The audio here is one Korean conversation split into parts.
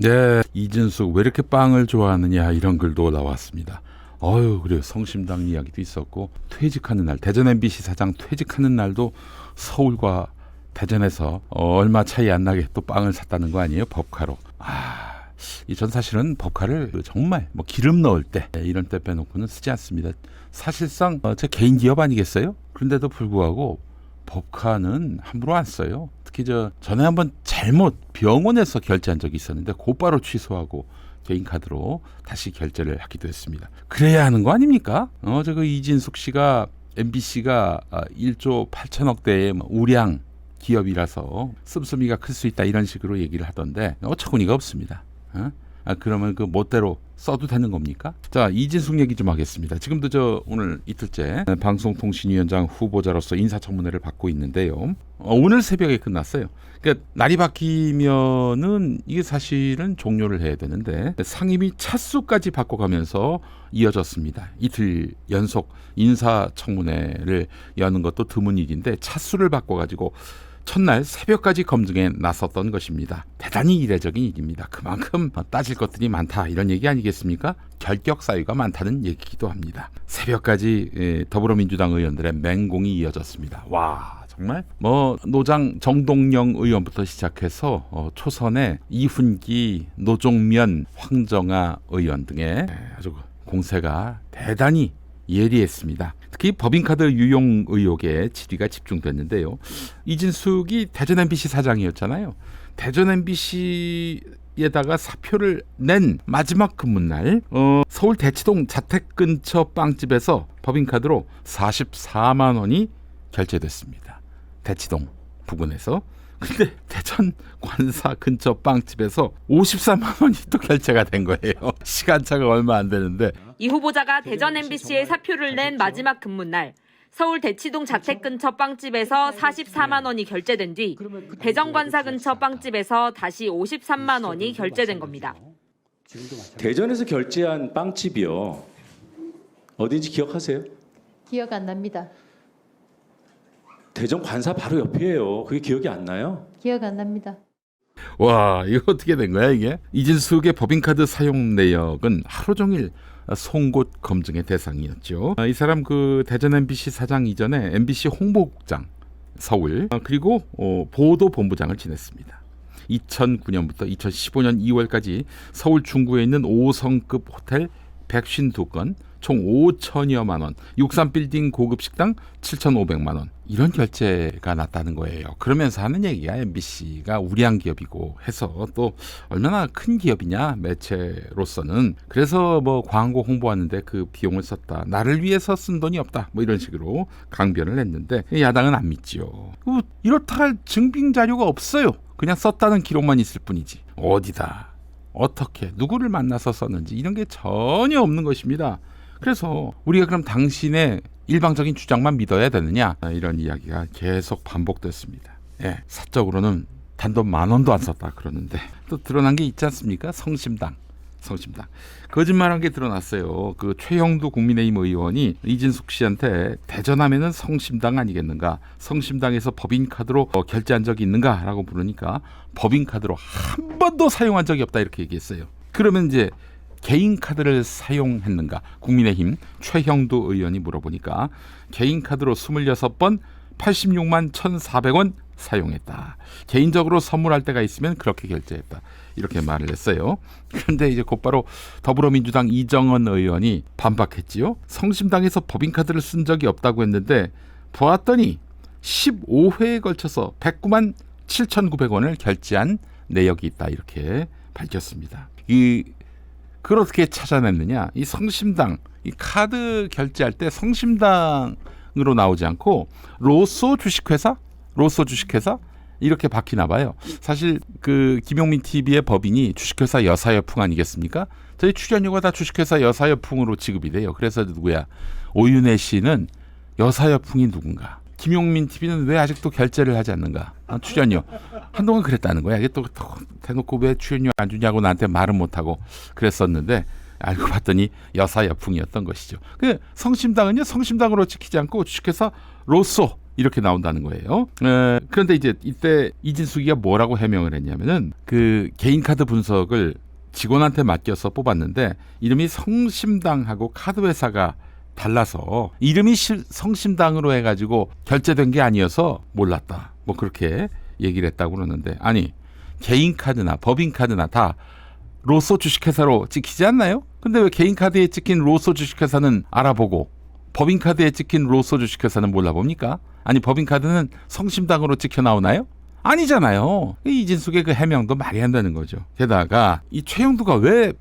네, 이진숙 왜 이렇게 빵을 좋아하느냐 이런 글도 나왔습니다. 그래요. 성심당 이야기도 있었고 퇴직하는 날, 대전 MBC 사장 퇴직하는 날도 서울과 대전에서 얼마 차이 안 나게 또 빵을 샀다는 거 아니에요? 법카로. 전 사실은 법카를 정말 기름 넣을 때 이런 때 빼놓고는 쓰지 않습니다. 사실상 제 개인 기업 아니겠어요? 그런데도 불구하고 법카는 함부로 안 써요. 특히 전에 한번 잘못 병원에서 결제한 적이 있었는데 곧바로 취소하고 개인 카드로 다시 결제를 하기도 했습니다. 그래야 하는 거 아닙니까? 그 이진숙 씨가 MBC가 1조 8천억대의 우량 기업이라서 씀씀이가 클 수 있다 이런 식으로 얘기를 하던데 어처구니가 없습니다. 그러면 그 멋대로 써도 되는 겁니까? 자, 이진숙 얘기 좀 하겠습니다. 지금도 오늘 이틀째 방송통신위원장 후보자로서 인사청문회를 받고 있는데요. 오늘 새벽에 끝났어요. 그러니까 날이 바뀌면은 이게 사실은 종료를 해야 되는데 상임위 차수까지 바꿔가면서 이어졌습니다. 이틀 연속 인사청문회를 여는 것도 드문 일인데 차수를 바꿔가지고 첫날 새벽까지 검증에 나섰던 것입니다. 대단히 이례적인 일입니다. 그만큼 따질 것들이 많다 이런 얘기 아니겠습니까? 결격 사유가 많다는 얘기기도 합니다. 새벽까지 더불어민주당 의원들의 맹공이 이어졌습니다. 와, 정말 노장 정동영 의원부터 시작해서 초선의 이훈기, 노종면, 황정아 의원 등의 아주 공세가 대단히 예리했습니다. 특히 법인카드 유용 의혹에 질의가 집중됐는데요. 이진숙이 대전 MBC 사장이었잖아요. 대전 MBC에다가 사표를 낸 마지막 근무날 서울 대치동 자택 근처 빵집에서 법인카드로 44만 원이 결제됐습니다. 대치동 부근에서. 근데 대전 관사 근처 빵집에서 54만 원이 또 결제가 된 거예요. 시간차가 얼마 안 되는데. 이 후보자가 대전 MBC에 사표를 낸 마지막 근무날 서울 대치동 자택 근처 빵집에서 44만 원이 결제된 뒤 대전 관사 근처 빵집에서 다시 53만 원이 결제된 겁니다. 대전에서 결제한 빵집이요. 어딘지 기억하세요? 기억 안 납니다. 대전 관사 바로 옆이에요. 그게 기억이 안 나요? 기억 안 납니다. 와, 이거 어떻게 된 거야 이게? 이진숙의 법인카드 사용 내역은 하루 종일 송곳 검증의 대상이었죠. 이 사람 대전 MBC 사장 이전에 MBC 홍보국장 서울 그리고 보도본부장을 지냈습니다. 2009년부터 2015년 2월까지 서울 중구에 있는 5성급 호텔 152건 총 5천여만 원, 63빌딩 고급 식당 7,500만 원 이런 결제가 났다는 거예요. 그러면서 하는 얘기가 MBC가 우량 기업이고 해서 또 얼마나 큰 기업이냐 매체로서는. 그래서 광고 홍보하는데 그 비용을 썼다. 나를 위해서 쓴 돈이 없다. 이런 식으로 강변을 했는데 야당은 안 믿지요. 이렇다 할 증빙 자료가 없어요. 그냥 썼다는 기록만 있을 뿐이지. 어디다 어떻게 누구를 만나서 썼는지 이런 게 전혀 없는 것입니다. 그래서 우리가 그럼 당신의 일방적인 주장만 믿어야 되느냐 이런 이야기가 계속 반복됐습니다. 사적으로는 단돈 10,000원도 안 썼다 그러는데 또 드러난 게 있지 않습니까? 성심당 거짓말한 게 드러났어요. 최형두 국민의힘 의원이 이진숙 씨한테 대전하면은 성심당 아니겠는가, 성심당에서 법인카드로 결제한 적이 있는가라고 물으니까 법인카드로 한 번도 사용한 적이 없다 이렇게 얘기했어요. 그러면 이제 개인 카드를 사용했는가? 국민의힘 최형두 의원이 물어보니까 개인 카드로 26번 86만 1,400원 사용했다. 개인적으로 선물할 때가 있으면 그렇게 결제했다. 이렇게 말을 했어요. 그런데 이제 곧바로 더불어민주당 이정은 의원이 반박했지요. 성심당에서 법인카드를 쓴 적이 없다고 했는데 보았더니 15회에 걸쳐서 109만 7,900원을 결제한 내역이 있다. 이렇게 밝혔습니다. 그걸 어떻게 찾아냈느냐? 이 성심당, 이 카드 결제할 때 성심당으로 나오지 않고 로쏘 주식회사 이렇게 박히나 봐요. 사실 김용민 TV의 법인이 주식회사 여사여풍 아니겠습니까? 저희 출연료가 다 주식회사 여사여풍으로 지급이 돼요. 그래서 누구야? 오윤혜 씨는 여사여풍이 누군가? 김용민 TV는 왜 아직도 결제를 하지 않는가? 출연료. 한동안 그랬다는 거야. 이게 또 대놓고 왜 출연료 안 주냐고 나한테 말은 못하고 그랬었는데 알고 봤더니 여사여풍이었던 것이죠. 성심당은요, 성심당으로 지키지 않고 주식회사 로쏘 이렇게 나온다는 거예요. 그런데 이제 이때 이진숙이가 뭐라고 해명을 했냐면은 그 개인 카드 분석을 직원한테 맡겨서 뽑았는데 이름이 성심당하고 카드 회사가 달라서 이름이 성심당으로 해가지고 결제된 게 아니어서 몰랐다. 뭐 그렇게 얘기를 했다고 그러는데 아니 개인 카드나 법인 카드나 다 로쏘 주식회사로 찍히지 않나요? 근데 왜 개인 카드에 찍힌 로쏘 주식회사는 알아보고 법인 카드에 찍힌 로쏘 주식회사는 몰라봅니까? 아니 법인 카드는 성심당으로 찍혀 나오나요? 아니잖아요. 이진숙의 그 해명도 말이 안 되는 거죠. 게다가 이 최영두가 왜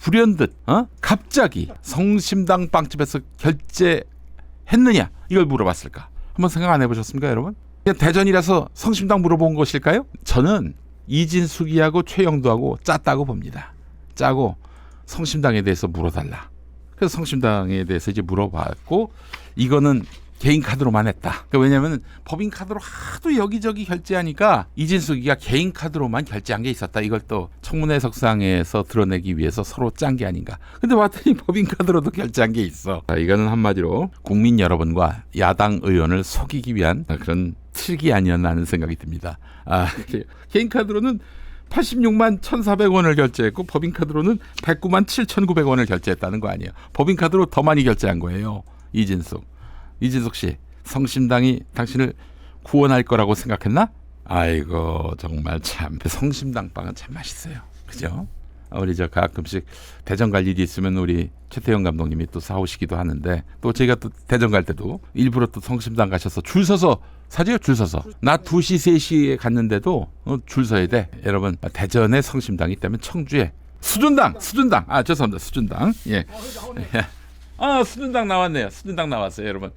불현듯 갑자기 성심당 빵집에서 결제했느냐 이걸 물어봤을까? 한번 생각 안 해보셨습니까, 여러분? 그냥 대전이라서 성심당 물어본 것일까요? 저는 이진숙이하고 최영두하고 짰다고 봅니다. 짜고 성심당에 대해서 물어달라. 그래서 성심당에 대해서 이제 물어봤고 이거는 개인 카드로만 했다. 왜냐하면 법인 카드로 하도 여기저기 결제하니까 이진숙이가 개인 카드로만 결제한 게 있었다. 이걸 또 청문회 석상에서 드러내기 위해서 서로 짠 게 아닌가. 근데 봤더니 법인 카드로도 결제한 게 있어. 이거는 한마디로 국민 여러분과 야당 의원을 속이기 위한 그런 트릭이 아니었나 하는 생각이 듭니다. 개인 카드로는 86만 1,400원을 결제했고 법인 카드로는 109만 7,900원을 결제했다는 거 아니에요. 법인 카드로 더 많이 결제한 거예요. 이진숙 씨, 성심당이 당신을 구원할 거라고 생각했나? 아이고 정말 참 성심당 빵은 참 맛있어요. 그죠? 우리 저 가끔씩 대전 갈 일이 있으면 우리 최태형 감독님이 또 사오시기도 하는데 또 제가 또 대전 갈 때도 일부러 또 성심당 가셔서 줄 서서 사줘요. 줄 서서 낮 2시 3시에 갔는데도 줄 서야 돼. 여러분 대전에 성심당이 있다면 청주에 수준당 죄송합니다. 수준당 수준당 나왔네요. 수준당 나왔어요. 여러분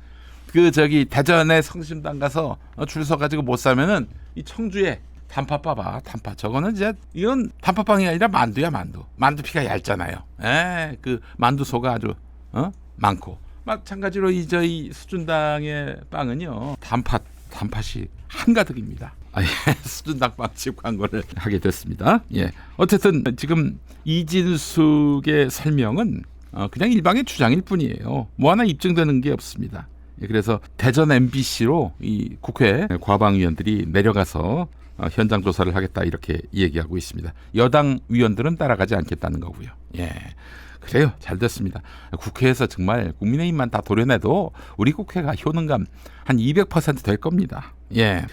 그 저기 대전에 성심당 가서 줄 서 가지고 못 사면은 이 청주에 단팥 봐봐. 단팥 저거는 이제 이건 단팥빵이 아니라 만두야. 만두피가 얇잖아요. 그 만두소가 아주 많고 마찬가지로 이 수준당의 빵은요 단팥이 한가득입니다. 수준당 빵집 광고를 하게 됐습니다. 어쨌든 지금 이진숙의 설명은 그냥 일방의 주장일 뿐이에요. 뭐 하나 입증되는 게 없습니다. 그래서 대전 MBC로 이 국회 과방위원들이 내려가서 현장 조사를 하겠다 이렇게 얘기하고 있습니다. 여당 위원들은 따라가지 않겠다는 거고요. 그래요. 잘 됐습니다. 국회에서 정말 국민의힘만 다 도려내도 우리 국회가 효능감 한 200% 될 겁니다.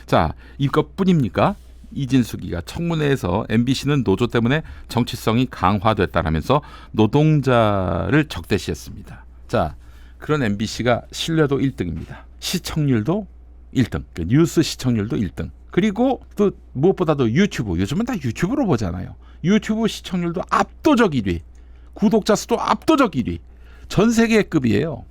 자, 이것뿐입니까? 이진숙이가 청문회에서 MBC는 노조 때문에 정치성이 강화됐다라면서 노동자를 적대시했습니다. 자, 그런 MBC가 신뢰도 1등입니다. 시청률도 1등, 뉴스 시청률도 1등. 그리고 또 무엇보다도 유튜브, 요즘은 다 유튜브로 보잖아요. 유튜브 시청률도 압도적 1위, 구독자 수도 압도적 1위, 전 세계급이에요.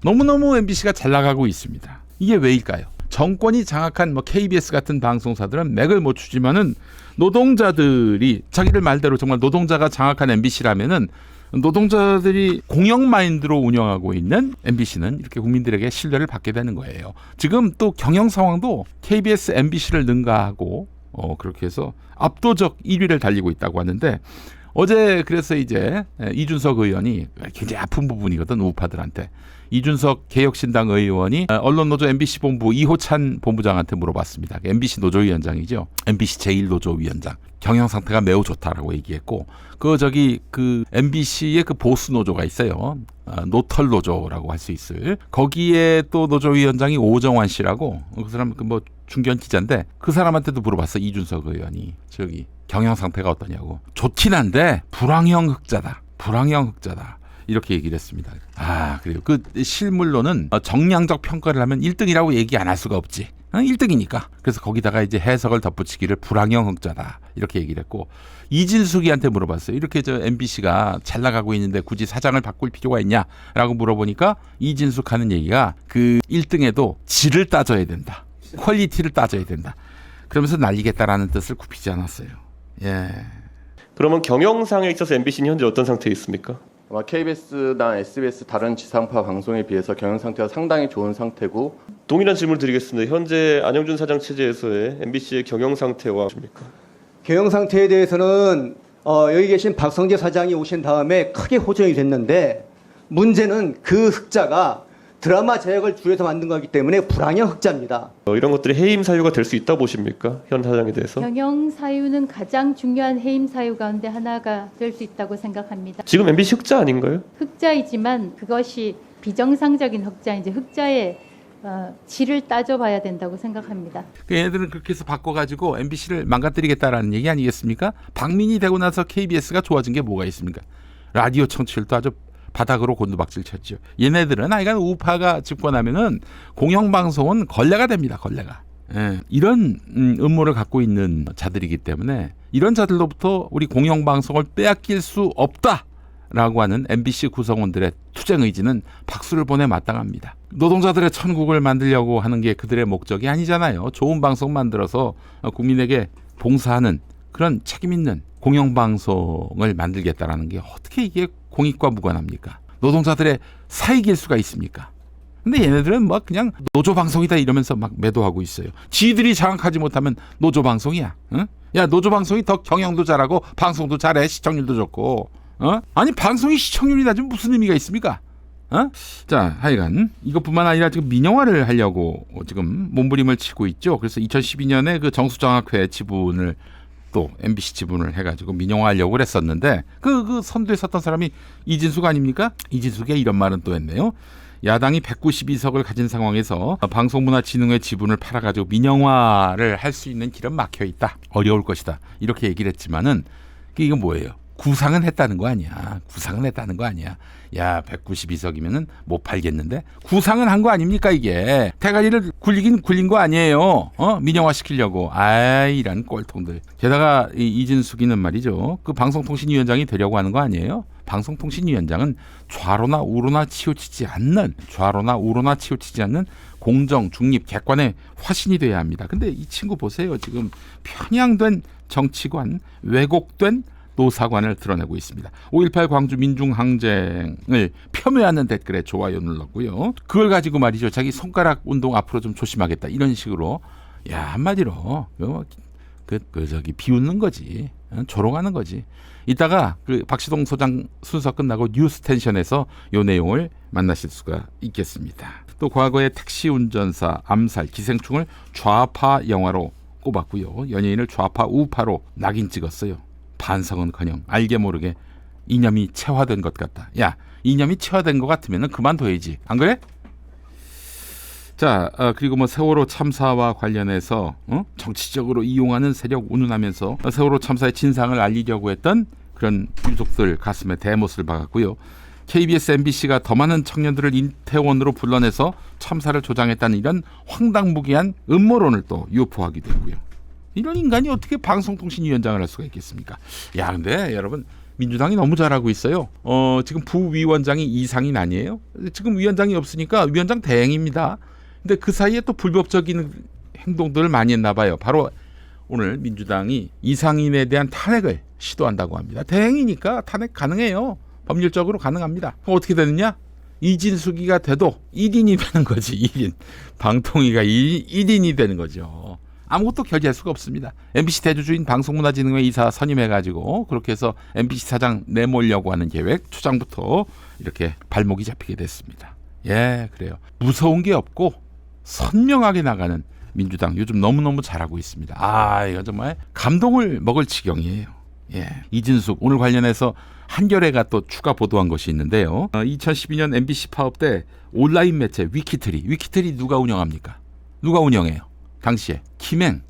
너무너무 MBC가 잘 나가고 있습니다. 이게 왜일까요? 정권이 장악한 KBS 같은 방송사들은 맥을 못 추지만은 노동자들이 자기들 말대로 정말 노동자가 장악한 MBC라면은 노동자들이 공영 마인드로 운영하고 있는 MBC는 이렇게 국민들에게 신뢰를 받게 되는 거예요. 지금 또 경영 상황도 KBS, MBC를 능가하고 그렇게 해서 압도적 1위를 달리고 있다고 하는데 어제 그래서 이제 이준석 의원이 굉장히 아픈 부분이거든 우파들한테. 이준석 개혁신당 의원이 언론노조 MBC 본부 이호찬 본부장한테 물어봤습니다. MBC 노조위원장이죠. MBC 제1노조위원장. 경영 상태가 매우 좋다라고 얘기했고 그 MBC의 그 보수 노조가 있어요. 노털 노조라고 할 수 있을. 거기에 또 노조위원장이 오정환 씨라고 그 사람 중견 기자인데 그 사람한테도 물어봤어. 이준석 의원이 저기 경영 상태가 어떠냐고. 좋긴 한데 불황형 흑자다. 이렇게 얘기를 했습니다. 그래요. 그 실물로는 정량적 평가를 하면 1등이라고 얘기 안 할 수가 없지. 1등이니까. 그래서 거기다가 이제 해석을 덧붙이기를 불황형 흑자다. 이렇게 얘기를 했고 이진숙이한테 물어봤어요. 이렇게 MBC가 잘 나가고 있는데 굳이 사장을 바꿀 필요가 있냐라고 물어보니까 이진숙 하는 얘기가 그 1등에도 질을 따져야 된다. 퀄리티를 따져야 된다. 그러면서 날리겠다라는 뜻을 굽히지 않았어요. 그러면 경영상에 있어서 MBC는 현재 어떤 상태에 있습니까? 아마 KBS나 SBS 다른 지상파 방송에 비해서 경영 상태가 상당히 좋은 상태고 동일한 질문을 드리겠습니다. 현재 안영준 사장 체제에서의 MBC의 경영 상태와 십니까? 경영 상태에 대해서는 여기 계신 박성재 사장이 오신 다음에 크게 호전이 됐는데 문제는 그 흑자가 드라마 제작을 주에서 만든 거기 때문에 불황형 흑자입니다. 이런 것들이 해임 사유가 될 수 있다 보십니까? 현 사장에 대해서? 경영 사유는 가장 중요한 해임 사유 가운데 하나가 될 수 있다고 생각합니다. 지금 MBC 흑자 아닌가요? 흑자이지만 그것이 비정상적인 흑자인지 흑자의 질을 따져봐야 된다고 생각합니다. 얘네들은 그렇게 해서 바꿔가지고 MBC를 망가뜨리겠다라는 얘기 아니겠습니까? 박민이 되고 나서 KBS가 좋아진 게 뭐가 있습니까? 라디오 청취율도 아주 바닥으로 곤두박질 쳤죠. 얘네들은 하여간 우파가 집권하면은 공영방송은 걸레가 됩니다. 걸레가. 예, 이런 음모를 갖고 있는 자들이기 때문에 이런 자들로부터 우리 공영방송을 빼앗길 수 없다라고 하는 MBC 구성원들의 투쟁 의지는 박수를 보내 마땅합니다. 노동자들의 천국을 만들려고 하는 게 그들의 목적이 아니잖아요. 좋은 방송 만들어서 국민에게 봉사하는 그런 책임 있는 공영방송을 만들겠다라는 게 어떻게 이게 공익과 무관합니까? 노동자들의 사익일 수가 있습니까? 근데 얘네들은 뭐 그냥 노조방송이다 이러면서 막 매도하고 있어요. 지들이 장악하지 못하면 노조방송이야. 응? 야, 노조방송이 더 경영도 잘하고 방송도 잘해. 시청률도 좋고. 아니 방송이 시청률이 낮으면 무슨 의미가 있습니까? 자, 하여간 이것뿐만 아니라 지금 민영화를 하려고 지금 몸부림을 치고 있죠. 그래서 2012년에 그 정수장학회 지분을 또 MBC 지분을 해가지고 민영화하려고 그랬었는데 그 선두에 섰던 사람이 이진숙 아닙니까? 이진숙의 이런 말은 또 했네요. 야당이 192석을 가진 상황에서 방송문화진흥회 지분을 팔아가지고 민영화를 할 수 있는 길은 막혀 있다. 어려울 것이다. 이렇게 얘기를 했지만은 이건 뭐예요? 구상은 했다는 거 아니야. 구상은 했다는 거 아니야. 야, 192석이면은 못 팔겠는데? 구상은 한 거 아닙니까, 이게? 대가리를 굴리긴 굴린 거 아니에요. 민영화 시키려고. 이런 꼴통들. 게다가 이진숙이는 말이죠. 그 방송통신위원장이 되려고 하는 거 아니에요? 방송통신위원장은 좌로나 우로나 치우치지 않는 공정, 중립, 객관의 화신이 돼야 합니다. 근데 이 친구 보세요. 지금 편향된 정치관, 왜곡된 노사관을 드러내고 있습니다. 5.18 광주 민중항쟁을 겸해하는 댓글에 좋아요 눌렀고요. 그걸 가지고 말이죠. 자기 손가락 운동 앞으로 좀 조심하겠다. 이런 식으로 한마디로 저기 비웃는 거지. 조롱하는 거지. 이따가 그 박시동 소장 순서 끝나고 뉴스텐션에서 이 내용을 만나실 수가 있겠습니다. 또 과거에 택시 운전사 암살 기생충을 좌파 영화로 꼽았고요. 연예인을 좌파 우파로 낙인 찍었어요. 반성은커녕 알게 모르게 이념이 체화된 것 같다. 야, 이념이 체화된 것 같으면 그만둬야지. 안 그래? 자, 그리고 뭐 세월호 참사와 관련해서 정치적으로 이용하는 세력 운운하면서 세월호 참사의 진상을 알리려고 했던 그런 유족들 가슴에 대못을 박았고요. KBS, MBC가 더 많은 청년들을 인태원으로 불러내서 참사를 조장했다는 이런 황당무계한 음모론을 또 유포하기도 했고요. 이런 인간이 어떻게 방송통신위원장을 할 수가 있겠습니까? 야, 근데 여러분 민주당이 너무 잘하고 있어요. 지금 부위원장이 이상인 아니에요? 지금 위원장이 없으니까 위원장 대행입니다. 근데 그 사이에 또 불법적인 행동들을 많이 했나 봐요. 바로 오늘 민주당이 이상인에 대한 탄핵을 시도한다고 합니다. 대행이니까 탄핵 가능해요. 법률적으로 가능합니다. 그럼 어떻게 되느냐? 이진숙이가 돼도 1인이 되는 거지. 1인. 방통위가 1인이 되는 거죠. 아무것도 결제할 수가 없습니다. MBC 대주주인 방송문화진흥회 이사 선임해가지고 그렇게 해서 MBC 사장 내몰려고 하는 계획 초장부터 이렇게 발목이 잡히게 됐습니다. 예, 그래요. 무서운 게 없고 선명하게 나가는 민주당 요즘 너무너무 잘하고 있습니다. 이거 정말 감동을 먹을 지경이에요. 예, 이진숙 오늘 관련해서 한겨레가 또 추가 보도한 것이 있는데요. 2012년 MBC 파업 때 온라인 매체 위키트리 누가 운영합니까? 누가 운영해요? 당시에 김행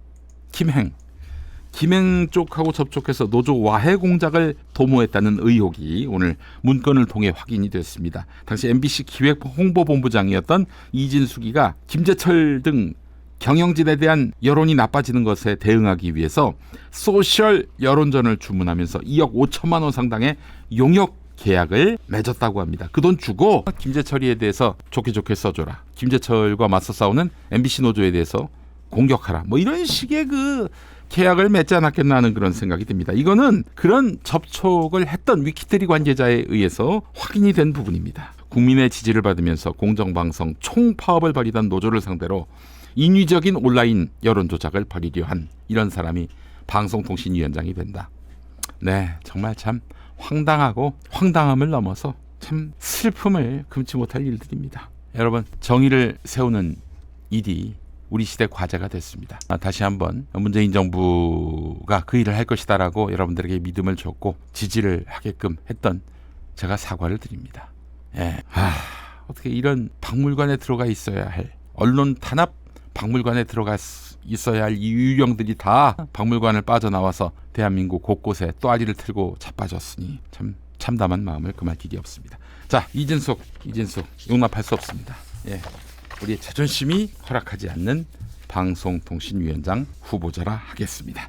쪽하고 접촉해서 노조 와해 공작을 도모했다는 의혹이 오늘 문건을 통해 확인이 됐습니다. 당시 MBC 기획 홍보본부장이었던 이진숙이가 김재철 등 경영진에 대한 여론이 나빠지는 것에 대응하기 위해서 소셜 여론전을 주문하면서 2억 5천만 원 상당의 용역 계약을 맺었다고 합니다. 그 돈 주고 김재철이에 대해서 좋게 써줘라. 김재철과 맞서 싸우는 MBC 노조에 대해서 공격하라. 뭐 이런 식의 그 계약을 맺지 않았겠나 하는 그런 생각이 듭니다. 이거는 그런 접촉을 했던 위키트리 관계자에 의해서 확인이 된 부분입니다. 국민의 지지를 받으면서 공정방송 총파업을 벌이던 노조를 상대로 인위적인 온라인 여론 조작을 벌이려 한 이런 사람이 방송통신위원장이 된다. 네, 정말 참 황당하고 황당함을 넘어서 참 슬픔을 금치 못할 일들입니다. 여러분 정의를 세우는 일이 우리 시대 과제가 됐습니다. 다시 한번 문재인 정부가 그 일을 할 것이다라고 여러분들에게 믿음을 줬고 지지를 하게끔 했던 제가 사과를 드립니다. 예. 어떻게 이런 박물관에 들어가 있어야 할 언론 탄압 박물관에 들어가 있어야 할 이 유령들이 다 박물관을 빠져나와서 대한민국 곳곳에 또아리를 틀고 자빠졌으니 참 참담한 마음을 금할 길이 없습니다. 자, 이진숙 용납할 수 없습니다. 예. 우리의 자존심이 허락하지 않는 방송통신위원장 후보자라 하겠습니다.